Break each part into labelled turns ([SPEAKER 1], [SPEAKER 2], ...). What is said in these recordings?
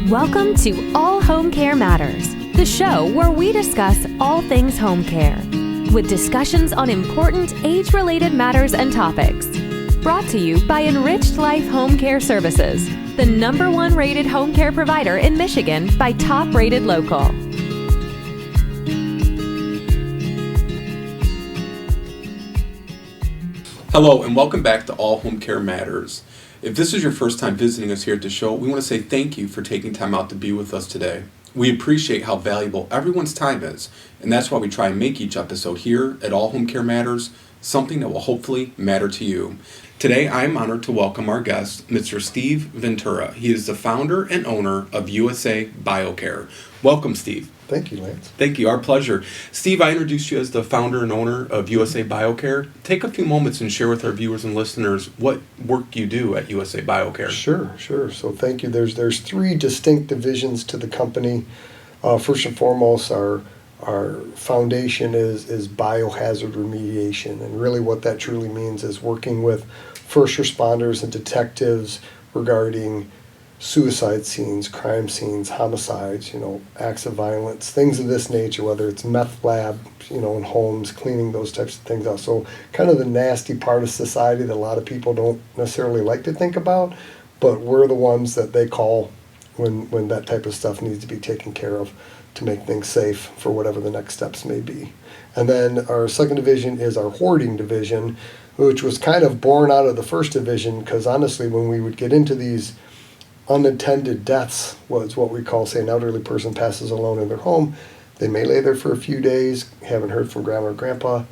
[SPEAKER 1] Welcome to All Home Care Matters, the show where we discuss all things home care, with discussions on important age-related matters and topics. Brought to you by Enriched Life Home Care Services, the #1 rated home care provider in Michigan by Top Rated Local.
[SPEAKER 2] Hello and welcome back to All Home Care Matters. If this is your first time visiting us here at the show, we want to say thank you for taking time out to be with us today. We appreciate how valuable everyone's time is, and that's why we try and make each episode here at All Home Care Matters something that will hopefully matter to you. Today, I am honored to welcome our guest, Mr. Steve Ventura. He is the founder and owner of USA Bio Care. Welcome, Steve.
[SPEAKER 3] Thank you, Lance.
[SPEAKER 2] Thank you. Our pleasure. Steve, I introduced you as the founder and owner of USA Bio Care. Take a few moments and share with our viewers and listeners what work you do at USA Bio Care.
[SPEAKER 3] Sure. So thank you. There's three distinct divisions to the company. First and foremost, our foundation is biohazard remediation. And really what that truly means is working with first responders and detectives regarding suicide scenes, crime scenes, homicides, acts of violence, things of this nature, whether it's meth lab, in homes, cleaning those types of things out. So kind of the nasty part of society that a lot of people don't necessarily like to think about, but we're the ones that they call when that type of stuff needs to be taken care of to make things safe for whatever the next steps may be. And then our second division is our hoarding division, which was kind of born out of the first division, because honestly, when we would get into these unattended deaths, was what we call, say, an elderly person passes alone in their home. They may lay there for a few days, haven't heard from grandma or grandpa.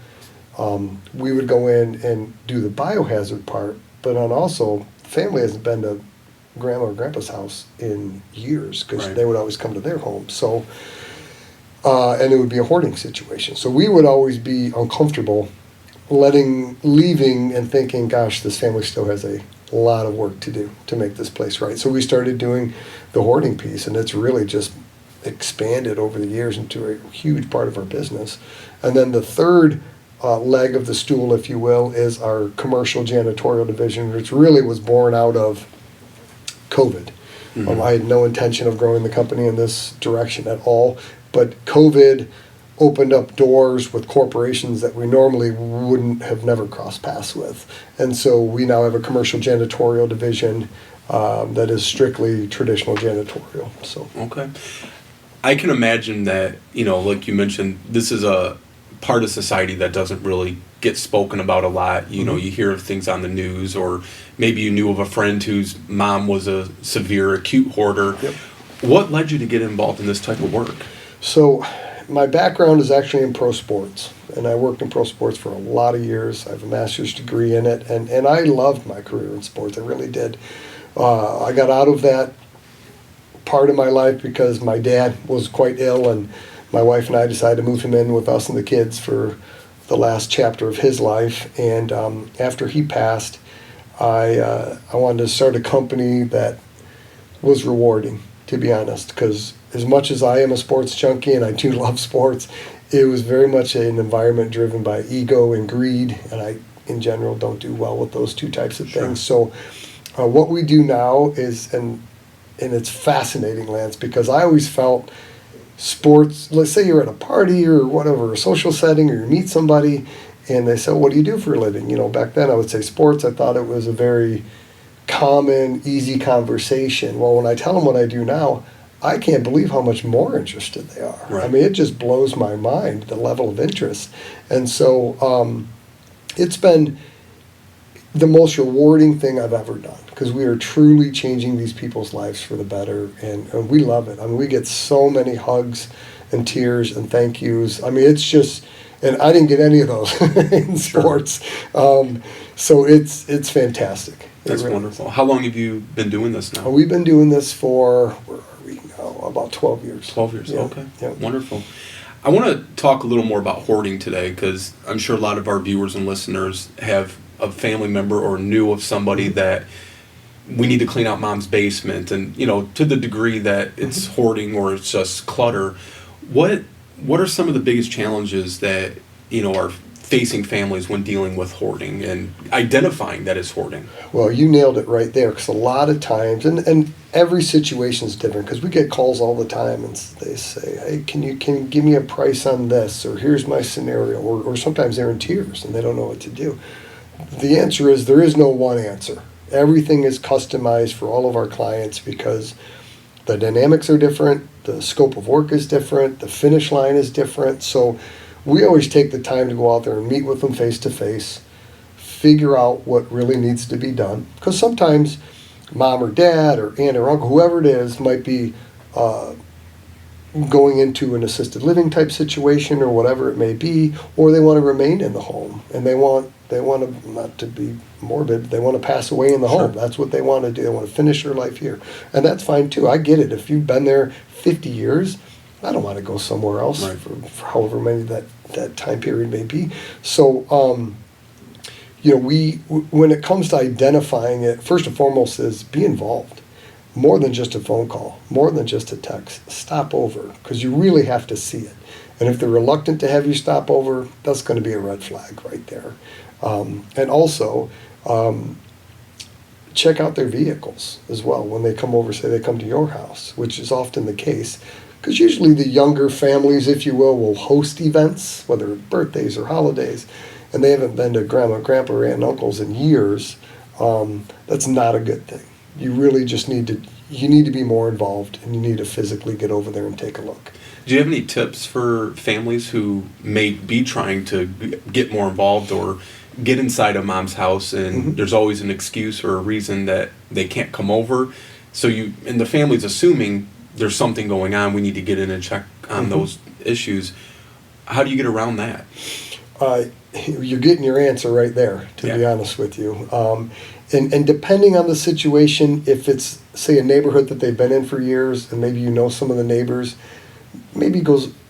[SPEAKER 3] We would go in and do the biohazard part, but then also, the family hasn't been to grandma or grandpa's house in years, because they would always come to their home. So, and it would be a hoarding situation. So we would always be uncomfortable leaving and thinking, gosh, this family still has a lot of work to do to make this place right. So we started doing the hoarding piece, and it's really just expanded over the years into a huge part of our business. And then the third leg of the stool, if you will, is our commercial janitorial division, which really was born out of COVID. Mm-hmm. I had no intention of growing the company in this direction at all, but COVID opened up doors with corporations that we normally wouldn't have never crossed paths with. And so we now have a commercial janitorial division that is strictly traditional janitorial. So
[SPEAKER 2] okay. I can imagine that, like you mentioned, this is a part of society that doesn't really get spoken about a lot. You hear of things on the news, or maybe you knew of a friend whose mom was a severe acute hoarder.
[SPEAKER 3] Yep.
[SPEAKER 2] What led you to get involved in this type of work?
[SPEAKER 3] So my background is actually in pro sports, and I worked in pro sports for a lot of years. I have a master's degree in it, and I loved my career in sports. I really did. I got out of that part of my life because my dad was quite ill, and my wife and I decided to move him in with us and the kids for the last chapter of his life. And after he passed, I wanted to start a company that was rewarding, to be honest, because as much as I am a sports junkie and I do love sports, it was very much an environment driven by ego and greed, and I, in general, don't do well with those two types of things. So what we do now is, and it's fascinating, Lance, because I always felt sports, let's say you're at a party or whatever, a social setting, or you meet somebody, and they say, what do you do for a living? Back then I would say sports. I thought it was a very common, easy conversation. Well, when I tell them what I do now, I can't believe how much more interested they are.
[SPEAKER 2] Right.
[SPEAKER 3] I mean, it just blows my mind, the level of interest. And so it's been the most rewarding thing I've ever done, because we are truly changing these people's lives for the better, and we love it. I mean, we get so many hugs and tears and thank yous. I mean, it's just, and I didn't get any of those in sports. So it's fantastic.
[SPEAKER 2] That's really wonderful. How long have you been doing this now?
[SPEAKER 3] We've been doing this for, where are we now? About 12 years.
[SPEAKER 2] 12 years,
[SPEAKER 3] yeah.
[SPEAKER 2] Okay.
[SPEAKER 3] Yeah.
[SPEAKER 2] Wonderful. I want to talk a little more about hoarding today, because I'm sure a lot of our viewers and listeners have a family member or knew of somebody that we need to clean out mom's basement, and to the degree that it's hoarding or it's just clutter. What are some of the biggest challenges that our facing families when dealing with hoarding and identifying that it's hoarding?
[SPEAKER 3] Well, you nailed it right there, because a lot of times, and every situation is different, because we get calls all the time and they say, hey, can you give me a price on this, or here's my scenario, or sometimes they're in tears and they don't know what to do. The answer is there is no one answer. Everything is customized for all of our clients because the dynamics are different, the scope of work is different, the finish line is different. So we always take the time to go out there and meet with them face to face, figure out what really needs to be done. Because sometimes mom or dad or aunt or uncle, whoever it is, might be going into an assisted living type situation or whatever it may be, or they want to remain in the home and they want to, not to be morbid, they want to pass away in the home. That's what they want to do. They want to finish their life here. And that's fine too. I get it. If you've been there 50 years, I don't want to go somewhere else for however many that time period may be. So, when it comes to identifying it, first and foremost is be involved. More than just a phone call, more than just a text. Stop over, because you really have to see it. And if they're reluctant to have you stop over, that's going to be a red flag right there. And also, check out their vehicles as well when they come over, say they come to your house, which is often the case. Because usually the younger families, if you will host events, whether it's birthdays or holidays, and they haven't been to grandma, grandpa, or aunt and uncles in years. That's not a good thing. You really just need to be more involved, and you need to physically get over there and take a look.
[SPEAKER 2] Do you have any tips for families who may be trying to get more involved or get inside of mom's house and there's always an excuse or a reason that they can't come over? So and the family's assuming there's something going on, we need to get in and check on those issues. How do you get around that?
[SPEAKER 3] You're getting your answer right there, to be honest with you. And depending on the situation, if it's, say, a neighborhood that they've been in for years, and maybe you know some of the neighbors, maybe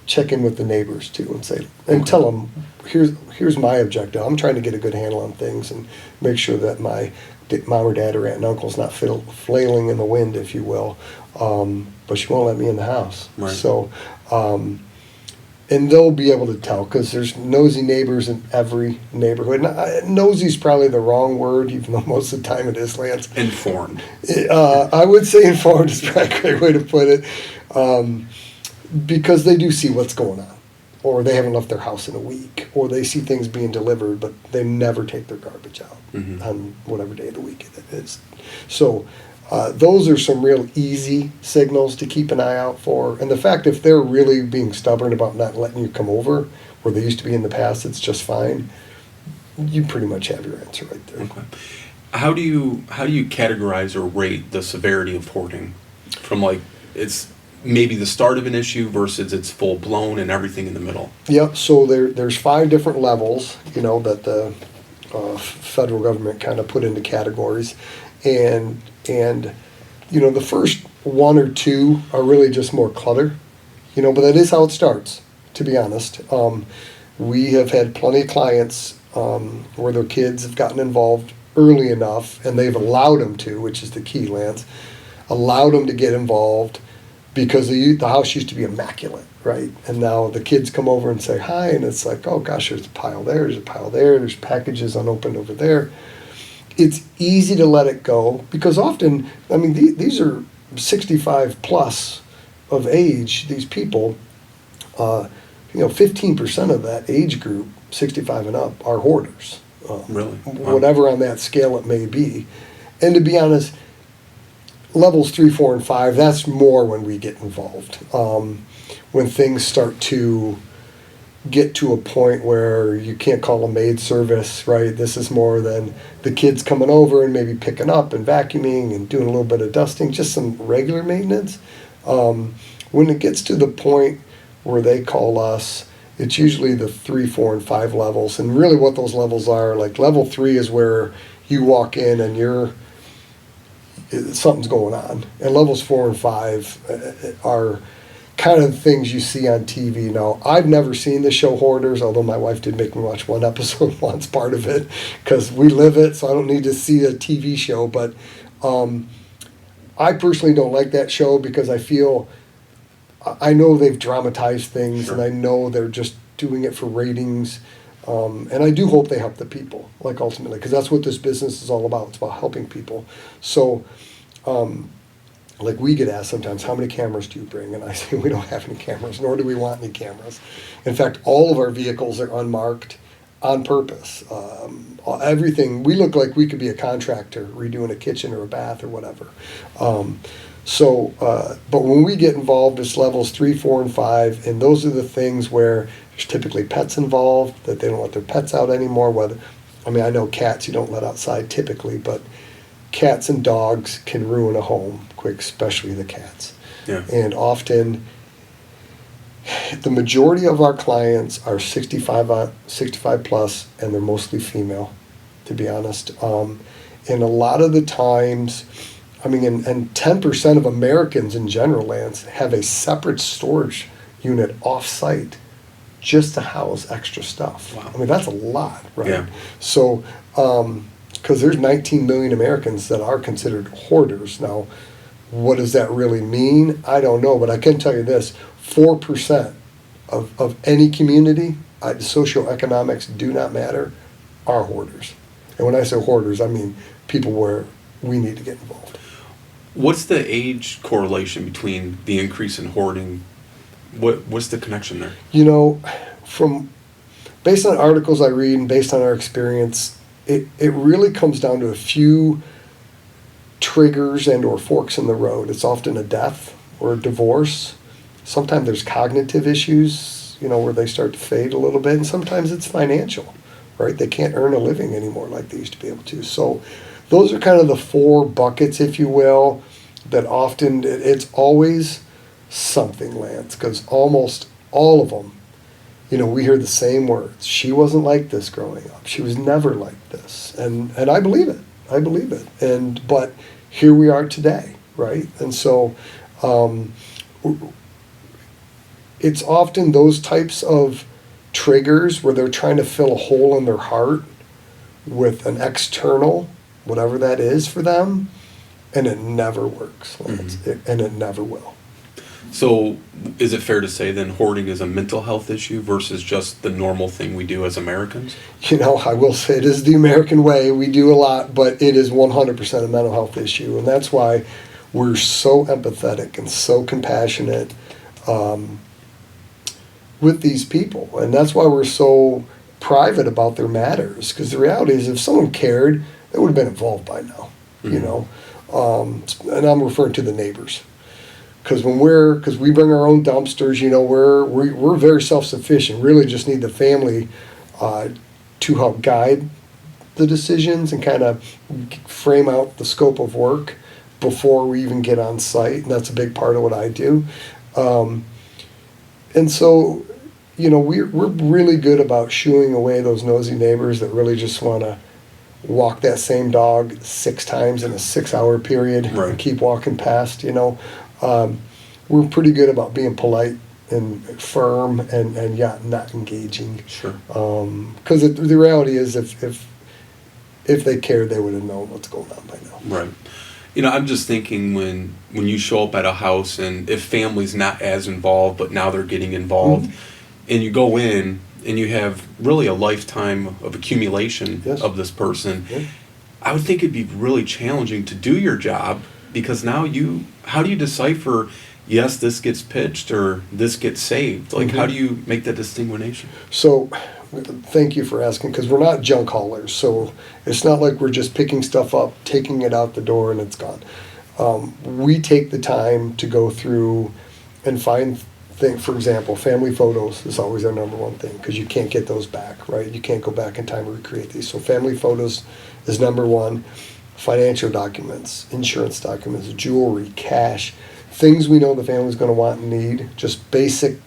[SPEAKER 3] check in with the neighbors too and say, and tell them, here's my objective. I'm trying to get a good handle on things and make sure that my mom or dad or aunt and uncle's not flailing in the wind, if you will. But she won't let me in the house.
[SPEAKER 2] Right.
[SPEAKER 3] So, and they'll be able to tell, because there's nosy neighbors in every neighborhood. Nosy is probably the wrong word, even though most of the time it is, Lance.
[SPEAKER 2] Informed.
[SPEAKER 3] I would say informed is probably a great way to put it, because they do see what's going on, or they haven't left their house in a week, or they see things being delivered, but they never take their garbage out on whatever day of the week it is. So those are some real easy signals to keep an eye out for. And the fact, if they're really being stubborn about not letting you come over, where they used to be in the past, it's just fine, you pretty much have your answer right there.
[SPEAKER 2] Okay. How do you categorize or rate the severity of hoarding from, like, it's maybe the start of an issue versus it's full blown and everything in the middle?
[SPEAKER 3] Yep. So there's 5 different levels, that the federal government kind of put into categories, and the first 1 or 2 are really just more clutter, but that is how it starts, to be honest. We have had plenty of clients where their kids have gotten involved early enough, and they've allowed them to, which is the key, Lance, allowed them to get involved, because the house used to be immaculate, right? And now the kids come over and say hi, and it's like, oh gosh, there's a pile there, there's a pile there, there's packages unopened over there. It's easy to let it go, because often, these are 65 plus of age, these people, 15% of that age group, 65 and up, are hoarders.
[SPEAKER 2] Really?
[SPEAKER 3] Whatever on that scale it may be. And to be honest, levels 3, 4, and 5, that's more when we get involved. When things start to get to a point where you can't call a maid service, right? This is more than the kids coming over and maybe picking up and vacuuming and doing a little bit of dusting, just some regular maintenance. When it gets to the point where they call us, it's usually the 3, 4, and 5 levels. And really what those levels are, like level 3 is where you walk in and something's going on. And levels 4 and 5 are kind of things you see on TV. Now, I've never seen the show Hoarders, although my wife did make me watch one episode once, part of it, because we live it, so I don't need to see a TV show. But I personally don't like that show, because I know they've dramatized things, and I know they're just doing it for ratings. And I do hope they help the people, like ultimately, because that's what this business is all about. It's about helping people. So, like we get asked sometimes, how many cameras do you bring? And I say, we don't have any cameras, nor do we want any cameras. In fact, all of our vehicles are unmarked on purpose. Everything, we look like we could be a contractor redoing a kitchen or a bath or whatever. But when we get involved, it's levels 3, 4, and 5, and those are the things where there's typically pets involved, that they don't let their pets out anymore. I know cats you don't let outside typically, but cats and dogs can ruin a home quick, especially the cats.
[SPEAKER 2] Yeah.
[SPEAKER 3] And often, the majority of our clients are 65 plus, and they're mostly female, to be honest. And a lot of the times, and 10% of Americans in general, Lance, have a separate storage unit off-site just to house extra stuff.
[SPEAKER 2] Wow.
[SPEAKER 3] That's a lot, right?
[SPEAKER 2] Yeah.
[SPEAKER 3] So, because there's 19 million Americans that are considered hoarders. Now, what does that really mean? I don't know, but I can tell you this, 4% of any community, socioeconomics do not matter, are hoarders. And when I say hoarders, I mean people where we need to get involved.
[SPEAKER 2] What's the age correlation between the increase in hoarding? What's the connection there?
[SPEAKER 3] Based on articles I read and based on our experience, it really comes down to a few triggers and or forks in the road. It's often a death or a divorce. Sometimes there's cognitive issues, where they start to fade a little bit, and sometimes it's financial, right? They can't earn a living anymore like they used to be able to. So those are kind of the 4 buckets, if you will, that often it's always something, Lance, because almost all of them, we hear the same words. She wasn't like this growing up. She was never like this. And I believe it. But here we are today, right? And so it's often those types of triggers where they're trying to fill a hole in their heart with an external, whatever that is for them, and it never works, Lance. And it never will.
[SPEAKER 2] So is it fair to say then hoarding is a mental health issue versus just the normal thing we do as Americans?
[SPEAKER 3] I will say it is the American way. We do a lot, but it is 100% a mental health issue. And that's why we're so empathetic and so compassionate with these people. And that's why we're so private about their matters. Because the reality is, if someone cared, they would have been involved by now, and I'm referring to the neighbors. Because we bring our own dumpsters, we're very self-sufficient. Really just need the family to help guide the decisions and kind of frame out the scope of work before we even get on site. And that's a big part of what I do. And so, we're really good about shooing away those nosy neighbors that really just want to walk that same dog 6 times in a 6-hour period,
[SPEAKER 2] right,
[SPEAKER 3] and keep walking past, We're pretty good about being polite and firm and not engaging.
[SPEAKER 2] Sure.
[SPEAKER 3] Because the reality is, if they cared, they would have known what's going on by now.
[SPEAKER 2] Right. I'm just thinking when you show up at a house and if family's not as involved, but now they're getting involved, and you go in and you have really a lifetime of accumulation of this person, I would think it'd be really challenging to do your job, because now how do you decipher, yes, this gets pitched or this gets saved? How do you make that distinguishing?
[SPEAKER 3] So, thank you for asking, because we're not junk haulers. So it's not like we're just picking stuff up, taking it out the door, and it's gone. We take the time to go through and find things. For example, family photos is always our number one thing, because you can't get those back, right? You can't go back in time and recreate these. So family photos is number one. Financial documents, insurance documents, jewelry, cash, things we know the family's going to want and need, just basic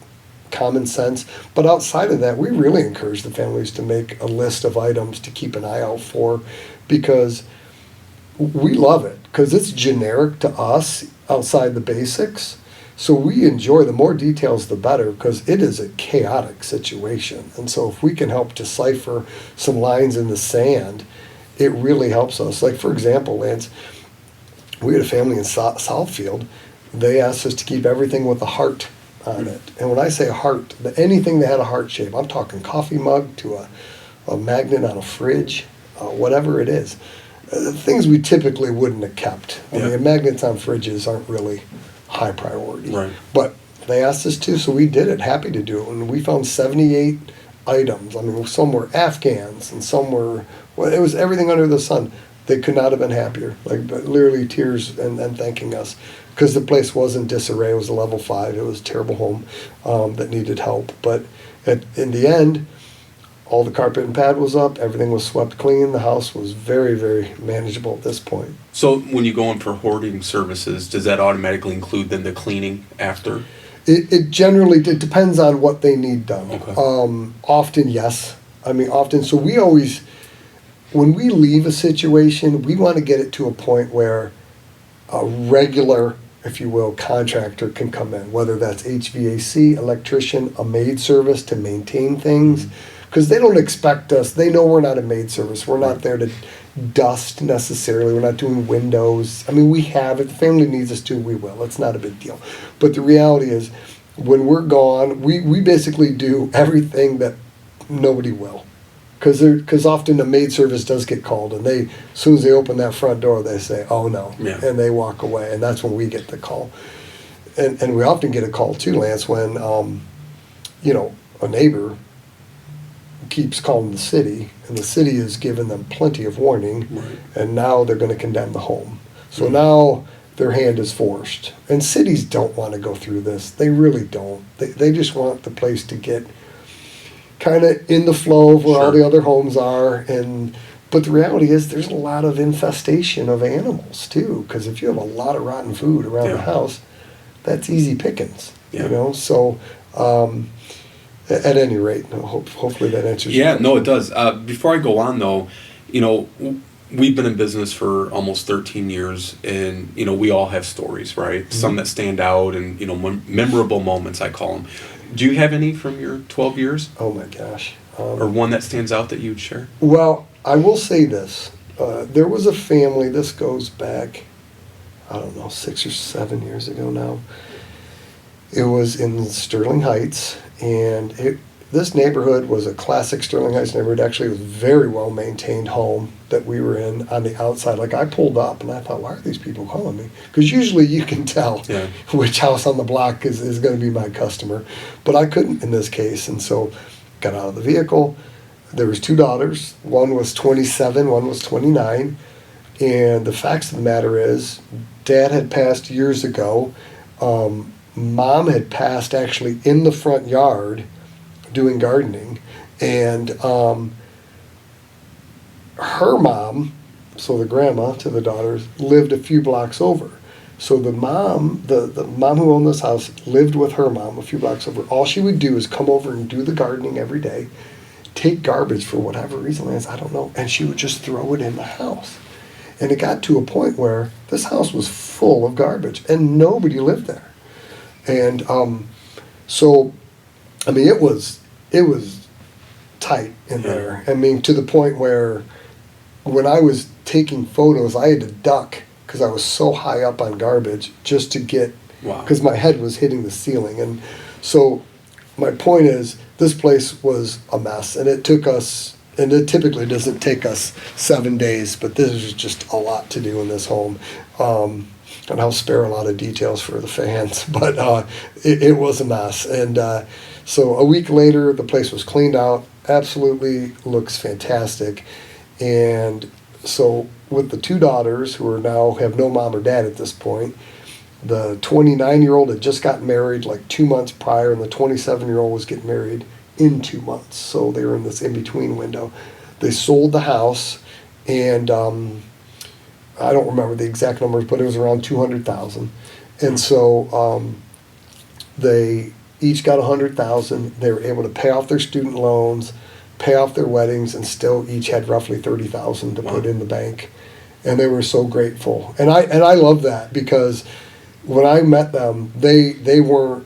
[SPEAKER 3] common sense. But outside of that, we really encourage the families to make a list of items to keep an eye out for, because we love it, because it's generic to us outside the basics. So we enjoy, the more details the better, because it is a chaotic situation. And so if we can help decipher some lines in the sand, it really helps us. Like, for example, Lance, we had a family in Southfield. They asked us to keep everything with a heart on it. And when I say heart, anything that had a heart shape, I'm talking coffee mug to a magnet on a fridge, whatever it is. Things we typically wouldn't have kept. I mean, magnets on fridges aren't really high priority.
[SPEAKER 2] Right.
[SPEAKER 3] But they asked us to, so we did it, happy to do it. And we found 78 items. I mean, some were Afghans and some were, well, it was everything under the sun. They could not have been happier, like literally tears and thanking us. Because the place was in disarray. It was a level 5. It was a terrible home that needed help. But in the end, all the carpet and pad was up. Everything was swept clean. The house was very, very manageable at this point.
[SPEAKER 2] So when you go in for hoarding services, does that automatically include then the cleaning after?
[SPEAKER 3] It generally depends on what they need done.
[SPEAKER 2] Okay.
[SPEAKER 3] Often, yes. I mean, often. So we always, when we leave a situation, we want to get it to a point where a regular, if you will, contractor can come in, whether that's HVAC, electrician, a maid service to maintain things. Because they don't expect us, they know we're not a maid service. We're not there to dust necessarily. We're not doing windows. I mean, we have, if the family needs us to, we will. It's not a big deal. But the reality is, when we're gone, we basically do everything that nobody will. Because often the maid service does get called, and they, as soon as they open that front door, they say, oh no, and they walk away, and that's when we get the call. And we often get a call too, Lance, when, a neighbor keeps calling the city, and the city has given them plenty of warning, and now they're going to condemn the home. So now their hand is forced. And cities don't want to go through this. They really don't. They just want the place to get kind of in the flow of where all the other homes are. But the reality is there's a lot of infestation of animals too, because if you have a lot of rotten food around the house, that's easy pickings, So at any rate, hopefully that answers your question.
[SPEAKER 2] No, it does. Before I go on, though, we've been in business for almost 13 years, and, we all have stories, right? Mm-hmm. Some that stand out and, memorable moments, I call them. Do you have any from your 12 years?
[SPEAKER 3] Oh, my gosh.
[SPEAKER 2] Or one that stands out that you'd share?
[SPEAKER 3] Well, I will say this. There was a family, this goes back, 6 or 7 years ago now. It was in Sterling Heights, and this neighborhood was a classic Sterling Heights neighborhood. Actually, it was a very well-maintained home that we were in on the outside. Like, I pulled up, and I thought, why are these people calling me? Because usually you can tell which house on the block is going to be my customer. But I couldn't in this case, and so got out of the vehicle. There was 2 daughters. One was 27, one was 29. And the facts of the matter is, Dad had passed years ago. Mom had passed actually in the front yard doing gardening, and her mom, so the grandma to the daughters, lived a few blocks over. So the mom who owned this house lived with her mom a few blocks over. All she would do is come over and do the gardening every day, take garbage for whatever reason, I don't know, and she would just throw it in the house. And it got to a point where this house was full of garbage, and nobody lived there. And so, I mean, it was tight in there. I mean, to the point where when I was taking photos, I had to duck because I was so high up on garbage just to get, because my head was hitting the ceiling. And so my point is, this place was a mess, and it took us, and it typically doesn't take us 7 days, but this is just a lot to do in this home. And I'll spare a lot of details for the fans, but it was a mess. And so a week later, the place was cleaned out. Absolutely looks fantastic. And so with the 2 daughters, who are now have no mom or dad at this point, the 29-year-old had just gotten married like 2 months prior, and the 27-year-old was getting married in 2 months. So they were in this in-between window. They sold the house, and I don't remember the exact numbers, but it was around $200,000. And so they each got $100,000. They were able to pay off their student loans, pay off their weddings, and still each had roughly $30,000 to put in the bank. And they were so grateful. And I love that, because when I met them, they were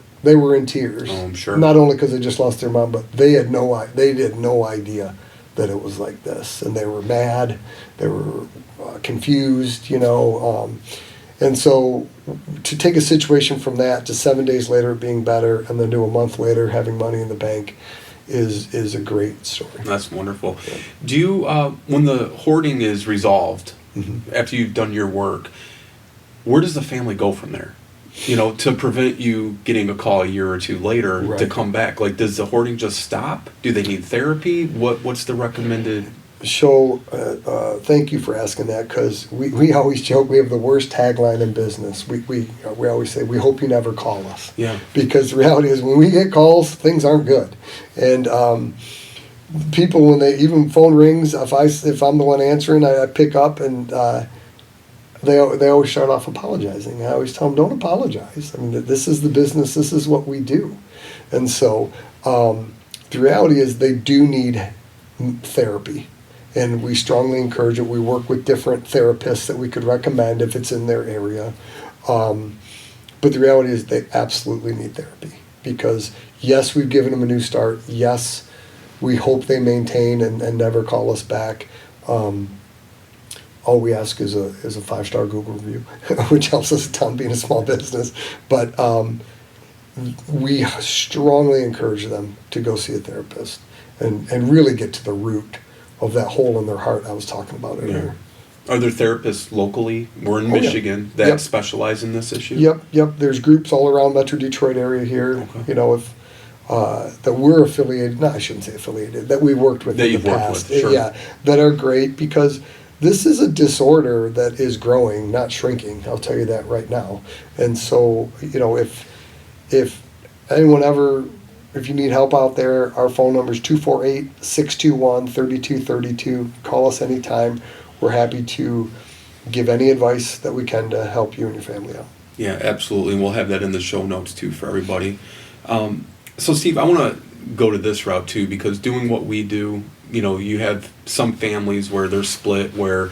[SPEAKER 3] in tears.
[SPEAKER 2] Oh, I'm sure.
[SPEAKER 3] Not only because they just lost their mom, but they had no idea that it was like this, and they were mad. They were confused, And so to take a situation from that to 7 days later being better, and then to a month later having money in the bank is a great story.
[SPEAKER 2] That's wonderful.
[SPEAKER 3] Yeah.
[SPEAKER 2] Do you, when the hoarding is resolved,
[SPEAKER 3] Mm-hmm.
[SPEAKER 2] after you've done your work, where does the family go from there? You know, to prevent you getting a call a year or two later to
[SPEAKER 3] Right.
[SPEAKER 2] come back. Like, does the hoarding just stop? Do they need therapy? What's the recommended?
[SPEAKER 3] So thank you for asking that, because we always joke we have the worst tagline in business. We always say, we hope you never call us.
[SPEAKER 2] Yeah.
[SPEAKER 3] Because the reality is when we get calls, things aren't good. And people, when they even phone rings, if I'm the one answering, I pick up, and they always start off apologizing. I always tell them, don't apologize. I mean, this is the business. This is what we do. And so the reality is they do need therapy. And we strongly encourage it. We work with different therapists that we could recommend if it's in their area. But the reality is they absolutely need therapy. Because, yes, we've given them a new start. Yes, we hope they maintain and never call us back. All we ask is a 5-star Google review, which helps us a ton being a small business. But we strongly encourage them to go see a therapist and really get to the root of that hole in their heart I was talking about earlier.
[SPEAKER 2] Are there therapists locally? We're in Michigan that
[SPEAKER 3] Yep.
[SPEAKER 2] specialize in this issue?
[SPEAKER 3] Yep. There's groups all around Metro Detroit area here.
[SPEAKER 2] Okay.
[SPEAKER 3] You know, if that we're affiliated. No, I shouldn't say affiliated. That we've worked with
[SPEAKER 2] That
[SPEAKER 3] in
[SPEAKER 2] you've
[SPEAKER 3] the
[SPEAKER 2] worked
[SPEAKER 3] past.
[SPEAKER 2] with, sure.
[SPEAKER 3] Yeah, that are great, because this is a disorder that is growing, not shrinking. I'll tell you that right now. And so, you know, if anyone ever, if you need help out there, our phone number is 248-621-3232. Call us anytime. We're happy to give any advice that we can to help you and your family out.
[SPEAKER 2] Yeah, absolutely. And we'll have that in the show notes too for everybody. So Steve, I want to go to this route too, because doing what we do, you know, you have some families where they're split, where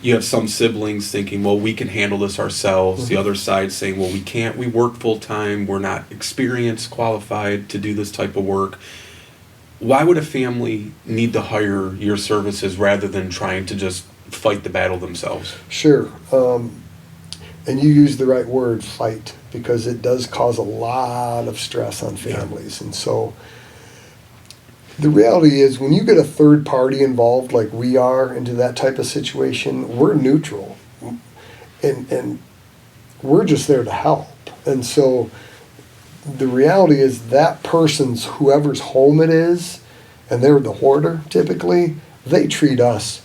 [SPEAKER 2] you have some siblings thinking, well, we can handle this ourselves. The other side saying, well, we can't. We work full time. We're not experienced, qualified to do this type of work. Why would a family need to hire your services rather than trying to just fight the battle themselves?
[SPEAKER 3] Sure. And you use the right word, fight, because it does cause a lot of stress on families. And so the reality is when you get a third party involved like we are into that type of situation, we're neutral. And we're just there to help. And so the reality is that person's, whoever's home it is, and they're the hoarder typically, they treat us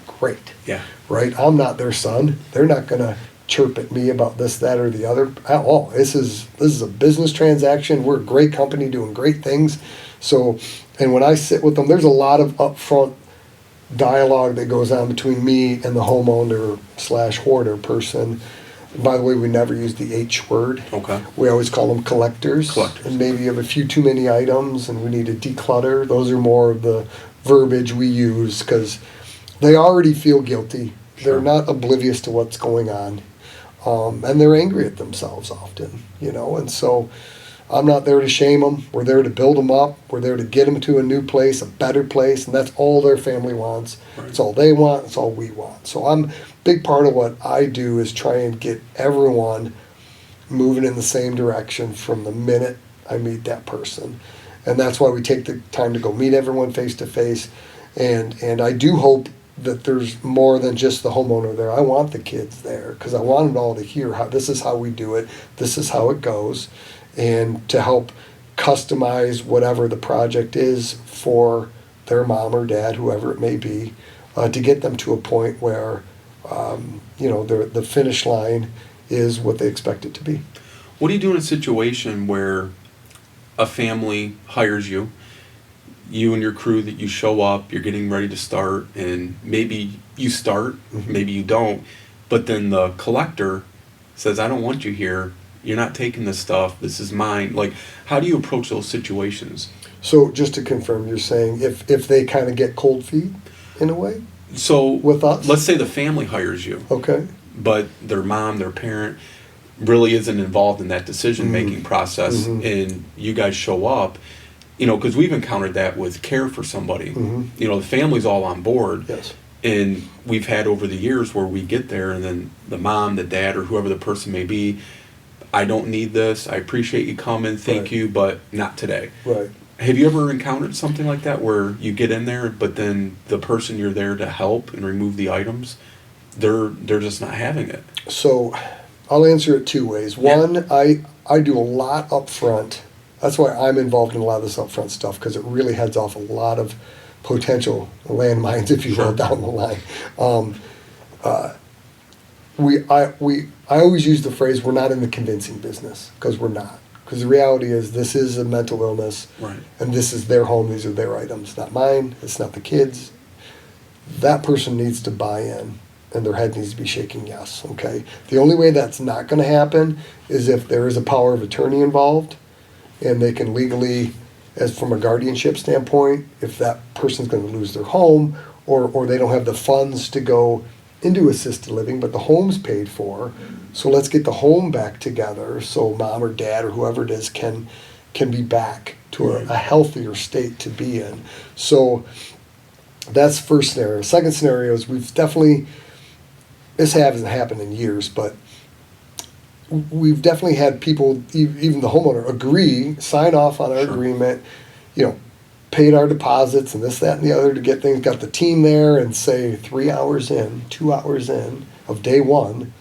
[SPEAKER 3] great.
[SPEAKER 2] Yeah.
[SPEAKER 3] Right? I'm not their son. They're not going to chirp at me about this, that, or the other at all. This is a business transaction. We're a great company doing great things. So, and when I sit with them, there's a lot of upfront dialogue that goes on between me and the homeowner / hoarder person. By the way, we never use the H word.
[SPEAKER 2] Okay.
[SPEAKER 3] We always call them collectors.
[SPEAKER 2] Collectors.
[SPEAKER 3] And maybe you have a few too many items and we need to declutter. Those are more of the verbiage we use because they already feel guilty.
[SPEAKER 2] Sure.
[SPEAKER 3] They're not oblivious to what's going on. And they're angry at themselves often, you know. And so I'm not there to shame them. We're there to build them up. We're there to get them to a new place, a better place. And that's all their family wants.
[SPEAKER 2] Right.
[SPEAKER 3] It's all they want. It's all we want. So big part of what I do is try and get everyone moving in the same direction from the minute I meet that person. And that's why we take the time to go meet everyone face to face. And I do hope that there's more than just the homeowner there. I want the kids there because I want them all to hear how this is how we do it. This is how it goes. And to help customize whatever the project is for their mom or dad, whoever it may be, to get them to a point where the finish line is what they expect it to be.
[SPEAKER 2] What do you do in a situation where a family hires you, you and your crew that you show up, you're getting ready to start, and maybe you start, maybe you don't, but then the collector says, I don't want you here. You're not taking this stuff. This is mine. Like, how do you approach those situations?
[SPEAKER 3] So just to confirm, you're saying if they kind of get cold feet in a way?
[SPEAKER 2] So
[SPEAKER 3] With us?
[SPEAKER 2] let's say the family hires you,
[SPEAKER 3] Okay.
[SPEAKER 2] but their mom, their parent really isn't involved in that decision-making process, and you guys show up, because we've encountered that with care for somebody. The family's all on board,
[SPEAKER 3] Yes.
[SPEAKER 2] And we've had over the years where we get there and then the mom, the dad, or whoever the person may be, I don't need this. I appreciate you coming. Thank you, but not today.
[SPEAKER 3] Right.
[SPEAKER 2] Have you ever encountered something like that where you get in there, but then the person you're there to help and remove the items, they're just not having it?
[SPEAKER 3] So I'll answer it two ways. One, I do a lot up front. That's why I'm involved in a lot of this upfront stuff, because it really heads off a lot of potential landmines, if you will, down the line. I always use the phrase, we're not in the convincing business, because we're not. Because the reality is, this is a mental illness,
[SPEAKER 2] right,
[SPEAKER 3] and this is their home, these are their items, not mine, it's not the kids. That person needs to buy in, and their head needs to be shaking yes, okay? The only way that's not going to happen is if there is a power of attorney involved, and they can legally, as from a guardianship standpoint, if that person's going to lose their home, or they don't have the funds to go into assisted living, but the home's paid for, so let's get the home back together so mom or dad or whoever it is can be back to a healthier state to be in. So that's the first scenario. Second scenario is we've definitely, this hasn't happened in years, but we've definitely had people, even the homeowner, agree, sign off on our agreement, paid our deposits and this, that, and the other to get things, got the team there, and say 3 hours in, 2 hours in of day one,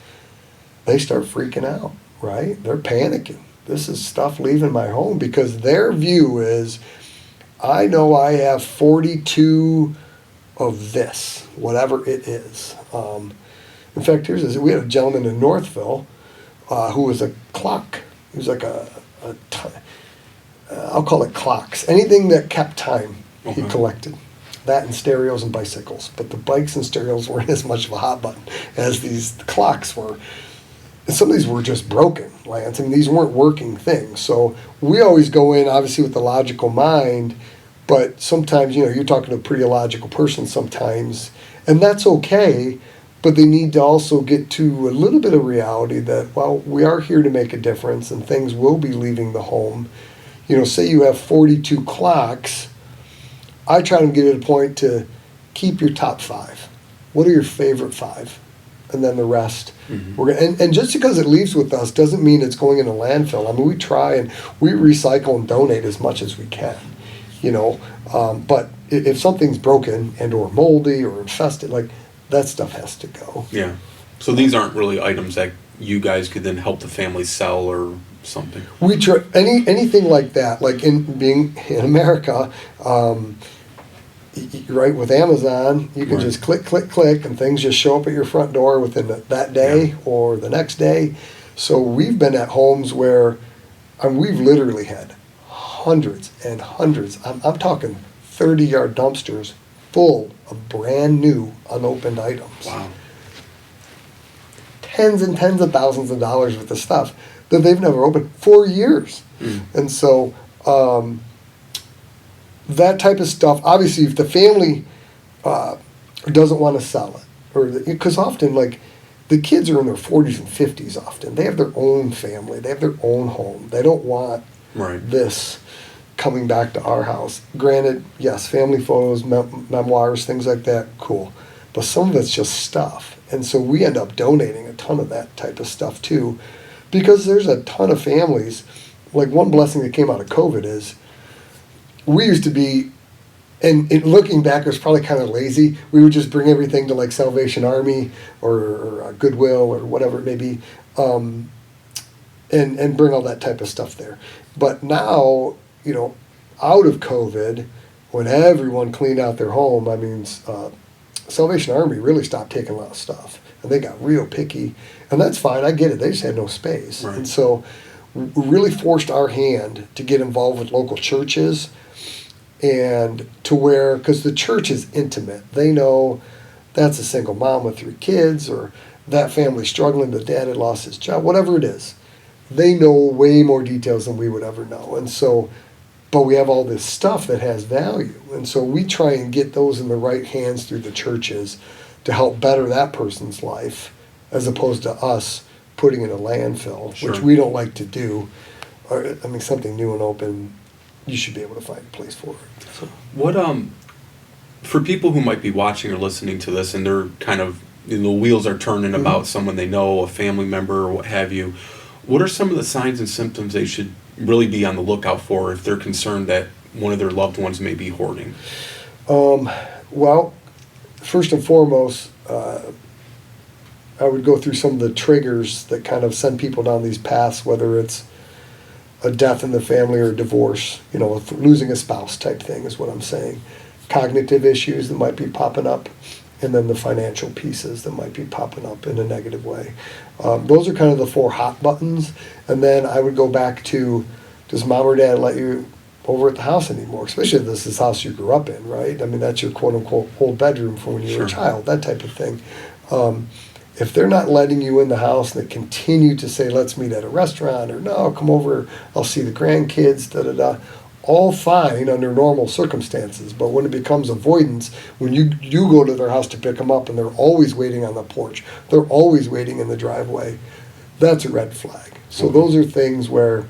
[SPEAKER 3] they start freaking out, right? They're panicking. This is stuff leaving my home, because their view is, I know I have 42 of this, whatever it is. In fact, we had a gentleman in Northville who was a clock. He was like I'll call it clocks. Anything that kept time, he collected. That and stereos and bicycles. But the bikes and stereos weren't as much of a hot button as these clocks were. And some of these were just broken, Lance. I mean, these weren't working things. So we always go in, obviously, with the logical mind, but sometimes, you're talking to a pretty illogical person sometimes, and that's okay, but they need to also get to a little bit of reality that, well, we are here to make a difference, and things will be leaving the home. Say you have 42 clocks, I try to get at a point to keep your top 5. What are your favorite 5? And then the rest. Mm-hmm. And just because it leaves with us doesn't mean it's going in a landfill. I mean, we try and we recycle and donate as much as we can, but if something's broken and or moldy or infested, like, that stuff has to go.
[SPEAKER 2] Yeah. So these aren't really items that you guys could then help the family sell or something?
[SPEAKER 3] We try anything like that, like being in America, right, with Amazon, you can just click, and things just show up at your front door within that day or the next day. So we've been at homes where we've literally had hundreds and hundreds, I'm talking 30-yard dumpsters full of brand new unopened items.
[SPEAKER 2] Wow.
[SPEAKER 3] Tens and tens of thousands of dollars worth of stuff that they've never opened for years. And so that type of stuff, obviously, if the family doesn't want to sell it, or because often, like, the kids are in their 40s and 50s often. They have their own family. They have their own home. They don't want this coming back to our house. Granted, yes, family photos, memoirs, things like that, cool. But some of it's just stuff. And so we end up donating a ton of that type of stuff too, because there's a ton of families. Like, one blessing that came out of COVID is we used to be, and looking back, it was probably kind of lazy. We would just bring everything to, like, Salvation Army or Goodwill or whatever it may be, and bring all that type of stuff there. But now, out of COVID, when everyone cleaned out their home, I mean, Salvation Army really stopped taking a lot of stuff, and they got real picky, and that's fine. I get it. They just had no space, and so we really forced our hand to get involved with local churches, and to where, because the church is intimate, they know that's a single mom with 3 kids, or that family's struggling, the dad had lost his job, whatever it is. They know way more details than we would ever know, and so. But we have all this stuff that has value. And so we try and get those in the right hands through the churches to help better that person's life, as opposed to us putting in a landfill, which we don't like to do. Or, I mean, something new and open, you should be able to find a place for it. So.
[SPEAKER 2] For people who might be watching or listening to this and they're kind of, the wheels are turning about someone they know, a family member or what have you, what are some of the signs and symptoms they should really be on the lookout for if they're concerned that one of their loved ones may be hoarding?
[SPEAKER 3] Well, first and foremost, I would go through some of the triggers that kind of send people down these paths, whether it's a death in the family or a divorce, losing a spouse type thing is what I'm saying. Cognitive issues that might be popping up, and then the financial pieces that might be popping up in a negative way. Those are kind of the 4 hot buttons. And then I would go back to, does mom or dad let you over at the house anymore? Especially if this is the house you grew up in, right? I mean, that's your quote-unquote old bedroom from when you were a child, that type of thing. If they're not letting you in the house and they continue to say, let's meet at a restaurant, or no, come over, I'll see the grandkids, da-da-da, all fine under normal circumstances. But when it becomes avoidance, when you go to their house to pick them up and they're always waiting on the porch, they're always waiting in the driveway, that's a red flag. So those are things where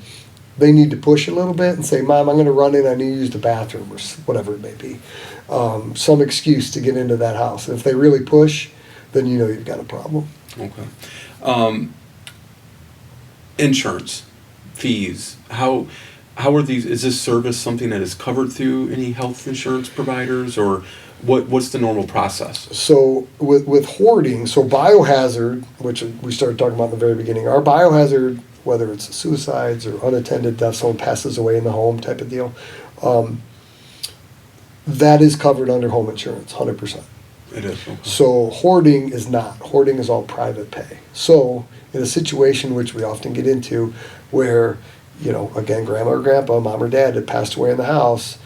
[SPEAKER 3] they need to push a little bit and say, Mom, I'm going to run in, I need to use the bathroom, or whatever it may be. Some excuse to get into that house. And if they really push, then you know you've got a problem.
[SPEAKER 2] Okay. Insurance, fees, how are these, is this service something that is covered through any health insurance providers, or what's the normal process?
[SPEAKER 3] So with hoarding, so biohazard, which we started talking about in the very beginning, our biohazard, whether it's suicides or unattended death, someone passes away in the home type of deal, that is covered under home insurance, 100%.
[SPEAKER 2] It is. Okay.
[SPEAKER 3] So hoarding is not. Hoarding is all private pay. So in a situation which we often get into where, again, grandma or grandpa, mom or dad had passed away in the house,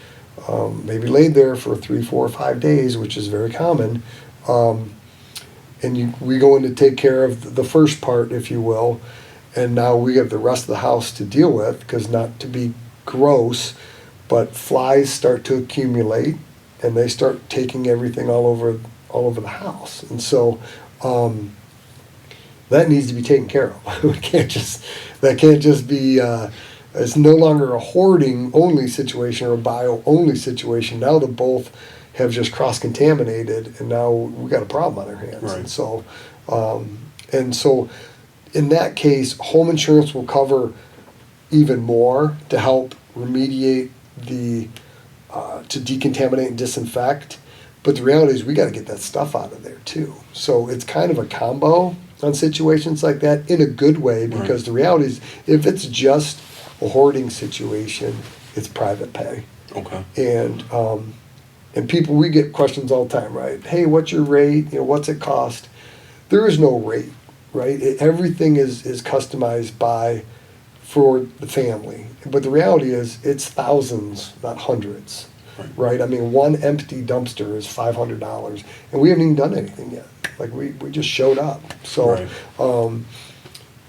[SPEAKER 3] maybe laid there for 3, 4, 5 days, which is very common, and we go in to take care of the first part, if you will, and now we have the rest of the house to deal with, because not to be gross, but flies start to accumulate, and they start taking everything all over the house. And so that needs to be taken care of. That can't just be, it's no longer a hoarding only situation or a bio only situation. Now they both have just cross-contaminated, and now we got a problem on our hands.
[SPEAKER 2] Right.
[SPEAKER 3] And so in that case, home insurance will cover even more to help remediate to decontaminate and disinfect. But the reality is we got to get that stuff out of there too. So it's kind of a combo on situations like that in a good way, because the reality is if it's just a hoarding situation, it's private pay.
[SPEAKER 2] Okay.
[SPEAKER 3] And people, we get questions all the time, right? Hey, what's your rate? What's it cost? There is no rate, right? Everything is customized for the family. But the reality is it's thousands, not hundreds, right? I mean, one empty dumpster is $500, and we haven't even done anything yet. Like we just showed up. So,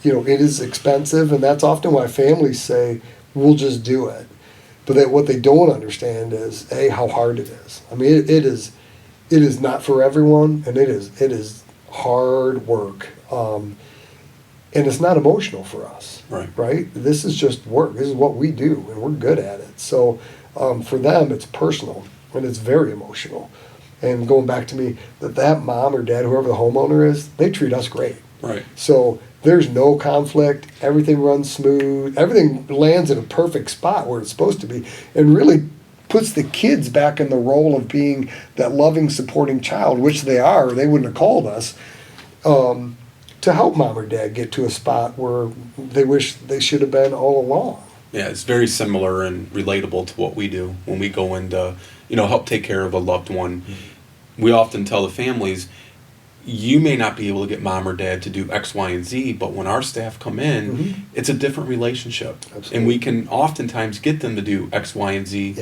[SPEAKER 3] it is expensive, and that's often why families say, we'll just do it. But what they don't understand is, how hard it is. I mean, it is not for everyone, and it is hard work. And it's not emotional for us, right? This is just work. This is what we do, and we're good at it. So for them, it's personal, and it's very emotional. And going back to me, that mom or dad, whoever the homeowner is, they treat us great.
[SPEAKER 2] Right.
[SPEAKER 3] So there's no conflict. Everything runs smooth. Everything lands in a perfect spot where it's supposed to be, and really puts the kids back in the role of being that loving, supporting child, which they are, or they wouldn't have called us. To help mom or dad get to a spot where they wish they should have been all along.
[SPEAKER 2] Yeah, it's very similar and relatable to what we do when we go in to, help take care of a loved one. Mm-hmm. We often tell the families, you may not be able to get mom or dad to do X, Y, and Z, but when our staff come in, it's a different relationship.
[SPEAKER 3] Absolutely.
[SPEAKER 2] And we can oftentimes get them to do X, Y, and Z,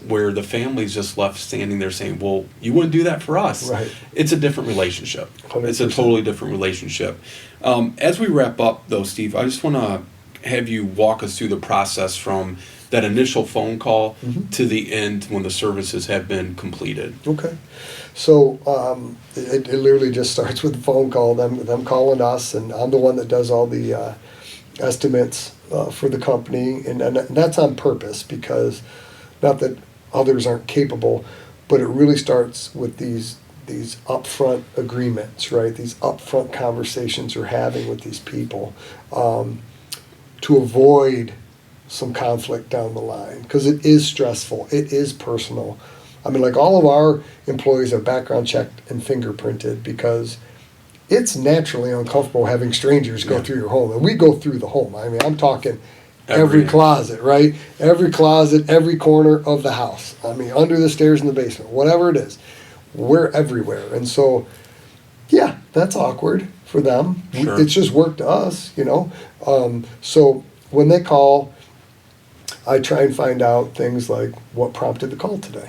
[SPEAKER 2] where the family's just left standing there saying, well, you wouldn't do that for us.
[SPEAKER 3] Right.
[SPEAKER 2] It's a different relationship.
[SPEAKER 3] 100%.
[SPEAKER 2] It's a totally different relationship. As we wrap up, though, Steve, I just want to have you walk us through the process from that initial phone call to the end when the services have been completed.
[SPEAKER 3] Okay. So it literally just starts with the phone call, them calling us, and I'm the one that does all the estimates for the company, and that's on purpose, because not that others aren't capable, but it really starts with these upfront agreements, right? These upfront conversations you're having with these people to avoid some conflict down the line, because it is stressful, it is personal. I mean, like, all of our employees are background checked and fingerprinted because it's naturally uncomfortable having strangers go through your home, and we go through the home. I mean, I'm talking every closet, right? Every closet, every corner of the house. I mean, under the stairs in the basement, whatever it is, we're everywhere. And so, yeah, that's awkward for them.
[SPEAKER 2] Sure.
[SPEAKER 3] It's just work to us, you know. So when they call, I try and find out things like what prompted the call today.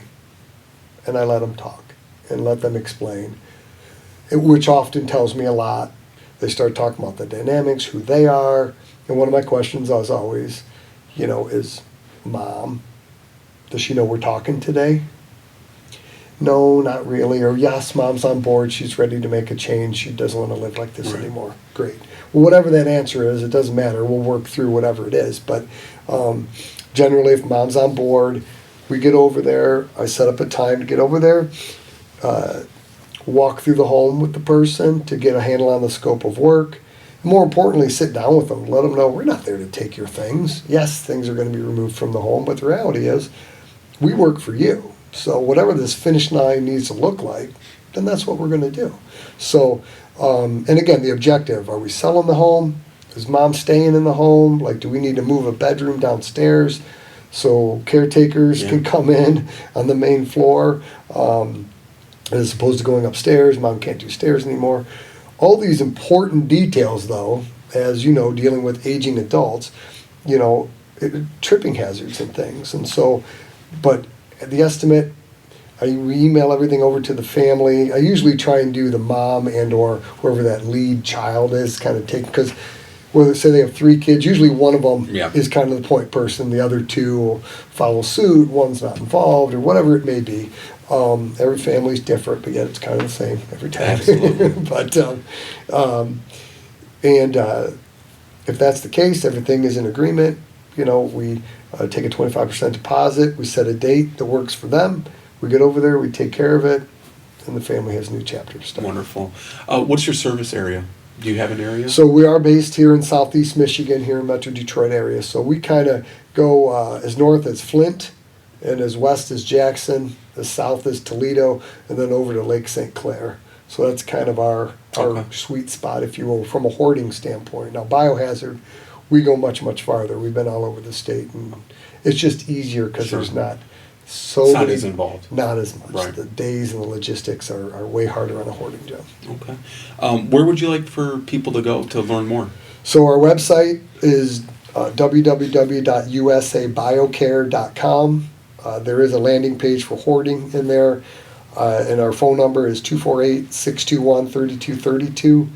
[SPEAKER 3] And I let them talk and let them explain, which often tells me a lot. They start talking about the dynamics, who they are. And one of my questions, as always, you know, is, Mom, does she know we're talking today? No, not really. Or, yes, Mom's on board. She's ready to make a change. She doesn't want to live like this anymore. Great. Well, whatever that answer is, it doesn't matter. We'll work through whatever it is. But generally, if Mom's on board, we get over there. I set up a time to get over there, walk through the home with the person to get a handle on the scope of work. More importantly, sit down with them, let them know we're not there to take your things. Yes, things are going to be removed from the home, but the reality is we work for you. So whatever this finish line needs to look like, then that's what we're going to do. So, and again, the objective, are we selling the home? Is Mom staying in the home? Like, do we need to move a bedroom downstairs so caretakers can come in on the main floor, as opposed to going upstairs? Mom can't do stairs anymore. All these important details, though, as you know, dealing with aging adults, you know, tripping hazards and things. And so, but the estimate, we email everything over to the family. I usually try and do the mom and or whoever that lead child is kind of take, because whether say they have 3 kids, usually one of them is kind of the point person. The other 2 will follow suit. One's not involved, or whatever it may be. Every family's different, but yet it's kind of the same every time.
[SPEAKER 2] Absolutely.
[SPEAKER 3] But if that's the case, everything is in agreement. You know, we take a 25% deposit. We set a date that works for them. We get over there, we take care of it, and the family has a new chapter to start.
[SPEAKER 2] Wonderful. What's your service area? Do you have an area?
[SPEAKER 3] So we are based here in Southeast Michigan, here in Metro Detroit area. So we kind of go as north as Flint, and as west as Jackson, as south as Toledo, and then over to Lake St. Clair. So that's kind of our sweet spot, if you will, from a hoarding standpoint. Now, biohazard, we go much, much farther. We've been all over the state, and it's just easier because there's not so
[SPEAKER 2] not
[SPEAKER 3] many,
[SPEAKER 2] as involved.
[SPEAKER 3] Not as much.
[SPEAKER 2] Right.
[SPEAKER 3] The days and the logistics are way harder on a hoarding job.
[SPEAKER 2] Okay. Where would you like for people to go to learn more?
[SPEAKER 3] So our website is www.usabiocare.com. There is a landing page for hoarding in there, and our phone number is 248-621-3232.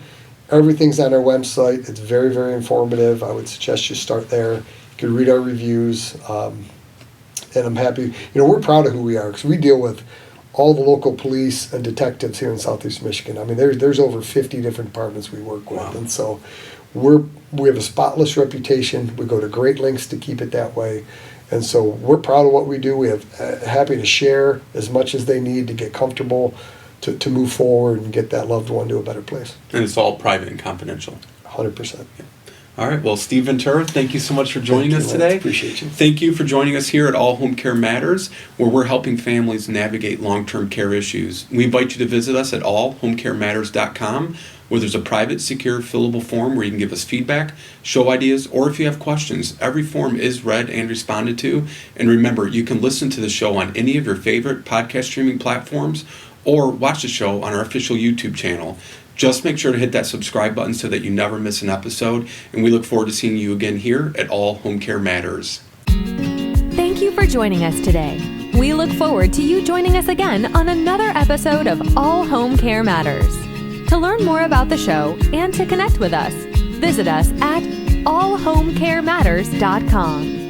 [SPEAKER 3] Everything's on our website. It's very, very informative. I would suggest you start there. You can read our reviews, and I'm happy. You know, we're proud of who we are because we deal with all the local police and detectives here in Southeast Michigan. I mean, there's over 50 different departments we work with, and so we have a spotless reputation. We go to great lengths to keep it that way. And so we're proud of what we do. We have happy to share as much as they need to get comfortable to move forward and get that loved one to a better place.
[SPEAKER 2] And it's all private and confidential.
[SPEAKER 3] 100%.
[SPEAKER 2] Yeah. All right. Well, Steve Ventura, thank you so much for joining us today.
[SPEAKER 3] Appreciate you.
[SPEAKER 2] Thank you for joining us here at All Home Care Matters, where we're helping families navigate long-term care issues. We invite you to visit us at allhomecarematters.com, where there's a private, secure, fillable form where you can give us feedback, show ideas, or if you have questions. Every form is read and responded to. And remember, you can listen to the show on any of your favorite podcast streaming platforms or watch the show on our official YouTube channel. Just make sure to hit that subscribe button so that you never miss an episode. And we look forward to seeing you again here at All Home Care Matters.
[SPEAKER 1] Thank you for joining us today. We look forward to you joining us again on another episode of All Home Care Matters. To learn more about the show and to connect with us, visit us at allhomecarematters.com.